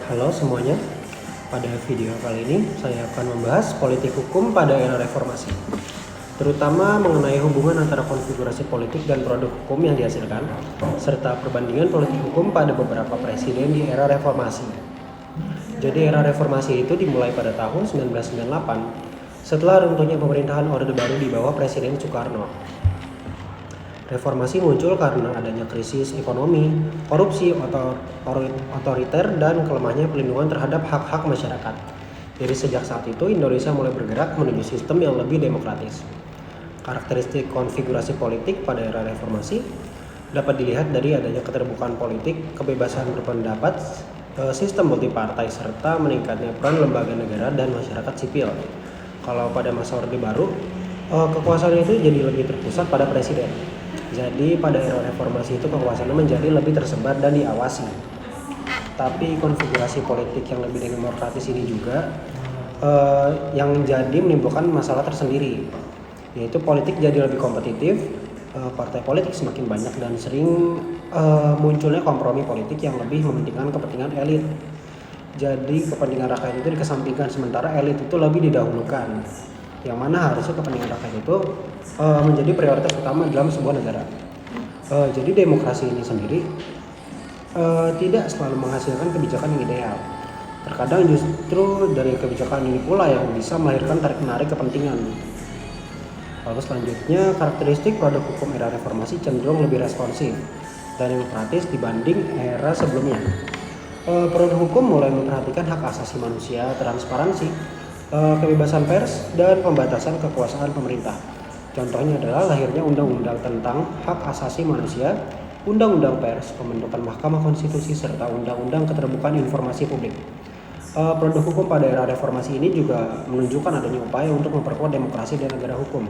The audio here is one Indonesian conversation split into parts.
Halo semuanya, pada video kali ini saya akan membahas politik hukum pada era reformasi, terutama mengenai hubungan antara konfigurasi politik dan produk hukum yang dihasilkan, serta perbandingan politik hukum pada beberapa presiden di era reformasi. Jadi era reformasi itu dimulai pada tahun 1998 setelah runtuhnya pemerintahan Orde Baru di bawah Presiden Soekarno. Reformasi muncul karena adanya krisis ekonomi, korupsi otoriter, dan kelemahnya pelindungan terhadap hak-hak masyarakat. Jadi sejak saat itu Indonesia mulai bergerak menuju sistem yang lebih demokratis. Karakteristik konfigurasi politik pada era reformasi dapat dilihat dari adanya keterbukaan politik, kebebasan berpendapat, sistem multipartai, serta meningkatnya peran lembaga negara dan masyarakat sipil. Kalau pada masa Orde Baru, kekuasaan itu jadi lebih terpusat pada presiden. Jadi pada era reformasi itu kekuasaan menjadi lebih tersebar dan diawasi. Tapi konfigurasi politik yang lebih demokratis ini juga yang jadi menimbulkan masalah tersendiri, yaitu politik jadi lebih kompetitif, partai politik semakin banyak dan sering munculnya kompromi politik yang lebih mementingkan kepentingan elit. Jadi kepentingan rakyat itu dikesampingkan sementara elit itu lebih didahulukan, yang mana harusnya kepentingan rakyat itu menjadi prioritas utama dalam sebuah negara. Jadi demokrasi ini sendiri tidak selalu menghasilkan kebijakan yang ideal. Terkadang justru dari kebijakan ini pula yang bisa melahirkan tarik-menarik kepentingan. Lalu selanjutnya, karakteristik produk hukum era reformasi cenderung lebih responsif dan demokratis dibanding era sebelumnya. Produk hukum mulai memperhatikan hak asasi manusia, transparansi, kebebasan pers, dan pembatasan kekuasaan pemerintah. Contohnya adalah lahirnya Undang-Undang tentang Hak Asasi Manusia, Undang-Undang Pers, pembentukan Mahkamah Konstitusi, serta Undang-Undang Keterbukaan Informasi Publik. Produk hukum pada era reformasi ini juga menunjukkan adanya upaya untuk memperkuat demokrasi dan negara hukum.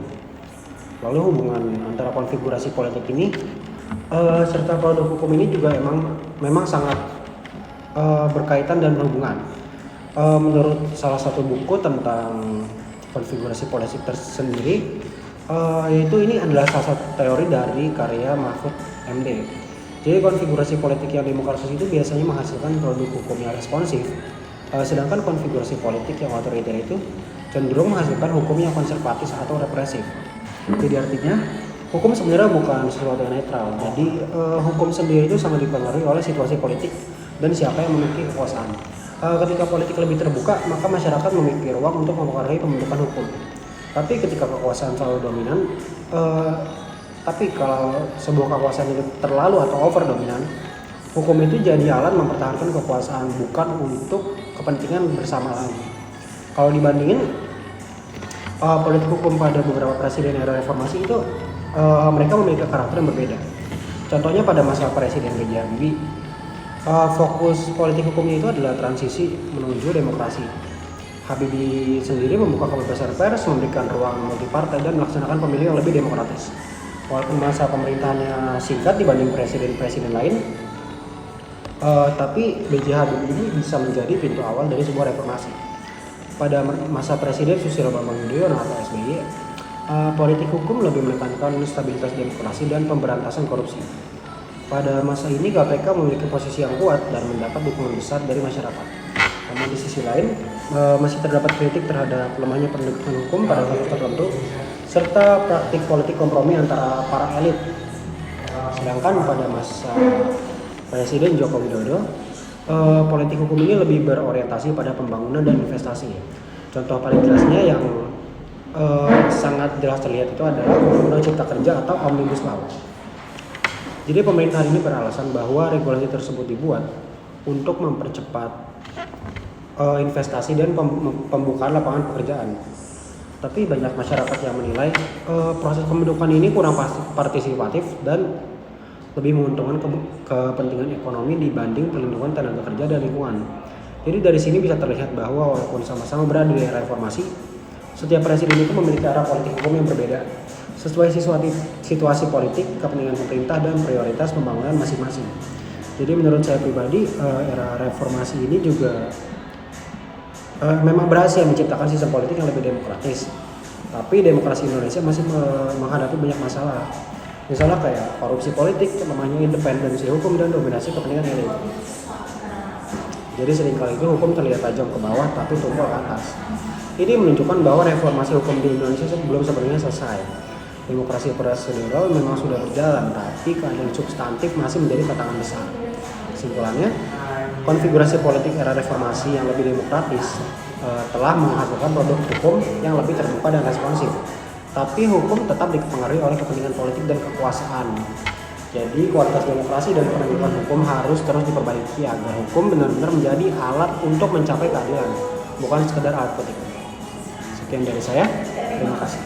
Lalu hubungan antara konfigurasi politik ini serta produk hukum ini juga memang sangat berkaitan dan berhubungan. Menurut salah satu buku tentang konfigurasi politik tersendiri, yaitu ini adalah salah satu teori dari karya Mahfud MD. Jadi konfigurasi politik yang demokratis itu biasanya menghasilkan produk hukum yang responsif, sedangkan konfigurasi politik yang otoriter itu cenderung menghasilkan hukum yang konservatif atau represif. Jadi artinya hukum sebenarnya bukan sesuatu yang netral. Jadi hukum sendiri itu sangat dipengaruhi oleh situasi politik dan siapa yang memiliki kekuasaan. Ketika politik lebih terbuka, maka masyarakat memiliki ruang untuk mempengaruhi pembentukan hukum. Tapi ketika kekuasaan selalu dominan, tapi kalau sebuah kekuasaan itu terlalu atau over dominan, hukum itu jadi alat mempertahankan kekuasaan, bukan untuk kepentingan bersama lagi. Kalau dibandingin politik hukum pada beberapa presiden era reformasi itu, mereka memiliki karakter yang berbeda. Contohnya pada masa Presiden B.J. Habibie, fokus politik hukumnya itu adalah transisi menuju demokrasi. Habibie sendiri membuka kebebasan pers, memberikan ruang multipartai, dan melaksanakan pemilu yang lebih demokratis. Walaupun masa pemerintahannya singkat dibanding presiden-presiden lain, tapi B.J. Habibie ini bisa menjadi pintu awal dari sebuah reformasi. Pada masa Presiden Susilo Bambang Yudhoyono atau SBY, politik hukum lebih menekankan stabilitas demokrasi dan pemberantasan korupsi. Pada masa ini KPK memiliki posisi yang kuat dan mendapat dukungan besar dari masyarakat. Namun di sisi lain, masih terdapat kritik terhadap lemahnya penegakan hukum pada kasus tertentu, serta praktik politik kompromi antara para elit. Sedangkan pada masa Presiden Joko Widodo, politik hukum ini lebih berorientasi pada pembangunan dan investasi. Contoh paling jelasnya yang sangat jelas terlihat itu adalah Undang-Undang Cipta Kerja atau Omnibus Law. Jadi pemerintahan ini beralasan bahwa regulasi tersebut dibuat untuk mempercepat investasi dan pembukaan lapangan pekerjaan. Tapi banyak masyarakat yang menilai proses pembentukan ini kurang partisipatif dan lebih menguntungkan kepentingan ekonomi dibanding perlindungan tenaga kerja dan lingkungan. Jadi dari sini bisa terlihat bahwa walaupun sama-sama berada di era reformasi, setiap presiden itu memiliki arah politik hukum yang berbeda sesuai situasi politik, kepentingan pemerintah, dan prioritas pembangunan masing-masing. Jadi menurut saya pribadi, era reformasi ini juga memang berhasil menciptakan sistem politik yang lebih demokratis. Tapi demokrasi Indonesia masih menghadapi banyak masalah. Misalnya kayak korupsi politik, lemahnya independensi hukum, dan dominasi kepentingan elit. Jadi seringkali itu hukum terlihat tajam ke bawah tapi tumpul ke atas. Ini menunjukkan bahwa reformasi hukum di Indonesia belum sebenarnya selesai. Demokrasi prosedural memang sudah berjalan, tapi keadaan substantif masih menjadi tantangan besar. Kesimpulannya, konfigurasi politik era reformasi yang lebih demokratis telah menghasilkan produk hukum yang lebih terbuka dan responsif. Tapi hukum tetap dipengaruhi oleh kepentingan politik dan kekuasaan. Jadi kualitas demokrasi dan penegakan hukum harus terus diperbaiki agar hukum benar-benar menjadi alat untuk mencapai keadilan, bukan sekedar alat politik. Sekian dari saya, terima kasih.